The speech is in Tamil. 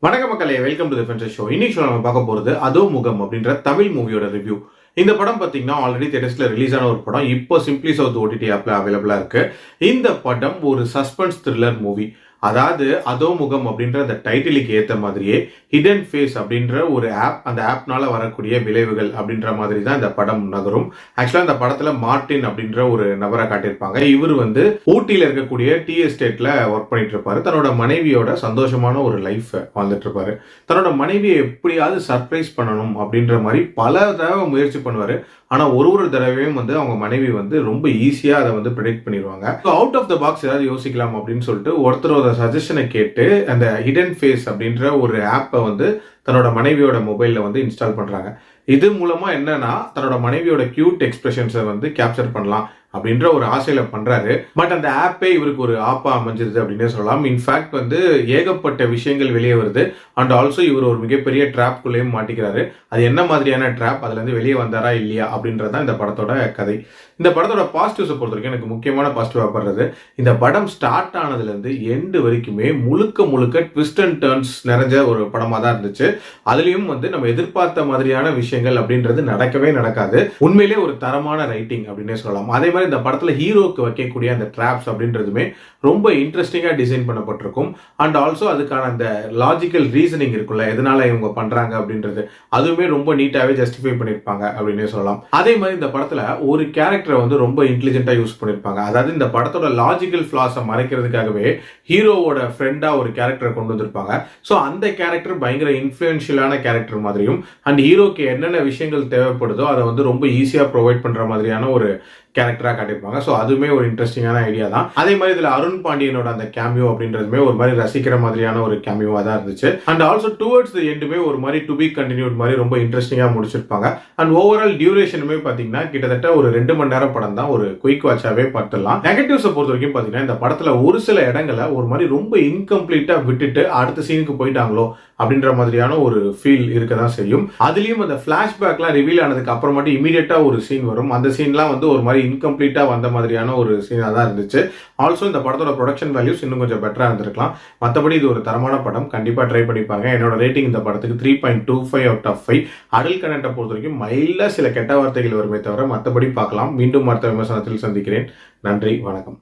வணக்க மக்களே, வெல்கம் டு தி ஃபென்சர் ஷோ. இன்னைக்கு நம்ம பார்க்க போறது அதோ முகம் அப்படின்ற தமிழ் மூவியோட ரிவ்யூ. இந்த படம் பார்த்தீங்கன்னா ஆல்ரெடி தியேட்டர்ஸ்ல ரிலீஸ் ஆன ஒரு படம். இப்போ சிம்ப்ளி சவுத் ஓடிடி ஆப்ல அவைலபிளா இருக்கு. இந்த படம் ஒரு சஸ்பென்ஸ் த்ரில்லர் மூவி. அதாவது அதோ முகம் அப்படின்ற அந்த டைட்டிலுக்கு ஏத்த மாதிரியே ஹிடன் ஃபேஸ் அப்படின்ற ஒரு ஆப், அந்த ஆப்னால வரக்கூடிய விளைவுகள் அப்படின்ற மாதிரி தான் இந்த படம் நகரும். ஆக்சுவலா இந்த படத்துல மார்டின் அப்படின்ற ஒரு நபரை காட்டியிருப்பாங்க. இவர் வந்து ஊட்டியில இருக்கக்கூடிய டீ எஸ்டேட்ல ஒர்க் பண்ணிட்டு இருப்பாரு. தன்னோட மனைவியோட சந்தோஷமான ஒரு லைஃப் வாழ்ந்துட்டு இருப்பாரு. தன்னோட மனைவியை எப்படியாவது சர்ப்ரைஸ் பண்ணணும் அப்படின்ற மாதிரி பல தடவை முயற்சி பண்ணுவாரு. ஆனா ஒரு தடவையும் வந்து அவங்க மனைவி வந்து ரொம்ப ஈஸியா அதை வந்து ப்ரெடிக்ட் பண்ணிடுவாங்க. அவுட் ஆஃப் த பாக்ஸ் ஏதாவது யோசிக்கலாம் அப்படின்னு சொல்லிட்டு ஒருத்தரோட சஜஷனை கேட்டு அந்த ஹிடன் ஃபேஸ் அப்படின்ற ஒரு ஆப்பை வந்து தன்னோட மனைவியோட மொபைல்ல வந்து இன்ஸ்டால் பண்றாங்க. இது மூலமா என்னன்னா தன்னோட மனைவியோட கியூட் எக்ஸ்பிரஷன்ஸை வந்து கேப்சர் பண்ணலாம் அப்படின்ற ஒரு ஆசையில பண்றாரு. பட் அந்த ஆப்பே இவருக்கு ஒரு ஆப்பா அமைஞ்சிருது அப்படின்னே சொல்லலாம். இன்ஃபேக்ட் வந்து ஏகப்பட்ட விஷயங்கள் வெளியே வருது. அண்ட் ஆல்சோ இவர் ஒரு மிகப்பெரிய ட்ராப்குள்ளேயும் மாட்டிக்கிறாரு. அது என்ன மாதிரியான ட்ராப், அதுல இருந்து வெளியே வந்தாரா இல்லையா அப்படின்றதான் இந்த படத்தோட கதை. இந்த படத்தோட பாசிட்டிவ்ஸை பொறுத்த வரைக்கும் எனக்கு முக்கியமான பாசிட்டிவா படுறது, இந்த படம் ஸ்டார்ட் ஆனதுல இருந்து எண்டு வரைக்குமே முழுக்க ட்விஸ்ட் அண்ட் டர்ன்ஸ் நிறைஞ்ச ஒரு படமா தான் இருந்துச்சு. அதுலயும் வந்து நம்ம எதிர்பார்த்த மாதிரியான விஷயங்கள் அப்படின்றது நடக்கவே நடக்காது. உண்மையிலே ஒரு தரமான ரைட்டிங் அப்படின்னே சொல்லலாம். அதே மாதிரி இந்த படத்துல ஹீரோக்கு வைக்கக்கூடிய அந்த ட்ராப்ஸ் அப்படின்றதுமே ரொம்ப இன்ட்ரெஸ்டிங்கா டிசைன் பண்ணப்பட்டிருக்கும். அண்ட் ஆல்சோ அதுக்கான அந்த லாஜிக்கல் ரீசனிங் இருக்குல்ல, எதனால இவங்க பண்றாங்க அப்படின்றது அதுவுமே ரொம்ப நீட்டாவே ஜஸ்டிஃபை பண்ணிருப்பாங்க அப்படின்னே சொல்லலாம். அதே மாதிரி இந்த படத்துல ஒரு கேரக்டரை வந்து ரொம்ப இன்டெலிஜென்ட்டா யூஸ் பண்ணிருப்பாங்க. அதாவது இந்த படத்தோட லாஜிக்கல் ஃபிளாஸை மறைக்கிறதுக்காகவே ஹீரோவோட ஃப்ரெண்டா ஒரு கேரக்டரை கொண்டு வந்திருப்பாங்க. ஸோ அந்த கேரக்டர் பயங்கர இன்ஃப்ளூயன்ஷியலான கேரக்டர் மாதிரியும், அண்ட் ஹீரோக்கு என்னென்ன விஷயங்கள் தேவைப்படுதோ அதை வந்து ரொம்ப ஈஸியா ப்ரொவைட் பண்ற மாதிரியான ஒரு கேரக்டரா காட்டியிருப்பாங்க. ஸோ அதுவுமே ஒரு இன்ட்ரெஸ்டிங்கான ஐடியா தான். அதே மாதிரி இதுல அருண் பாண்டியனோட அந்த கேமியோ அப்படின்றதுமே ஒரு மாதிரி ரசிக்கிற மாதிரியான ஒரு கேமியோவா தான் இருந்துச்சு. அண்ட் ஆல்சோ டுவர்ட்ஸ் தி எண்டுமே ஒரு மாதிரி டு பி கண்டினியூட் மாதிரி ரொம்ப இன்ட்ரெஸ்டிங்கா முடிச்சிருப்பாங்க. அண்ட் ஓவரால் டியூரேஷனுமே பாத்தீங்கன்னா கிட்டத்தட்ட ஒரு 2 மணி நேரம் படம் தான். ஒரு குயிக் வாட்சாவே பார்த்துடலாம். நெகட்டிவ்ஸை பொறுத்த வரைக்கும் பாத்தீங்கன்னா இந்த படத்துல ஒரு சில இடங்களை ஒரு மாதிரி ரொம்ப இன்கம்ப்ளீட்டா விட்டுட்டு அடுத்த சீனுக்கு போயிட்டாங்களோ அப்படின்ற மாதிரியான ஒரு ஃபீல் இருக்க தான் செய்யும். அதுலயும் அந்த பிளாஷ்பேக்லாம் ரிவீல் ஆனதுக்கு அப்புறமாட்டி இமீடியட்டா ஒரு சீன் வரும். அந்த சீன்லாம் வந்து ஒரு மாதிரி இன்கம்ப்ளீட்டா வந்த மாதிரியான ஒரு சீனா தான் இருந்துச்சு. ஆல்சோ இந்த படத்தோட ப்ரொடக்ஷன் வேல்யூஸ் இன்னும் கொஞ்சம் பெட்டரா இருந்திருக்கலாம். மற்றபடி இது ஒரு தரமான படம், கண்டிப்பா ட்ரை பண்ணிப்பாங்க. என்னோட ரேட்டிங் இந்த படத்துக்கு 3.25 அவுட் ஆஃப் 5. அடல் கண்டென்ட்டை பொறுத்த வரைக்கும் மைல்டா சில கெட்ட வார்த்தைகள் வருமே தவிர மற்றபடி பார்க்கலாம். மீண்டும் அடுத்த விமர்சனத்தில் சந்திக்கிறேன். நன்றி, வணக்கம்.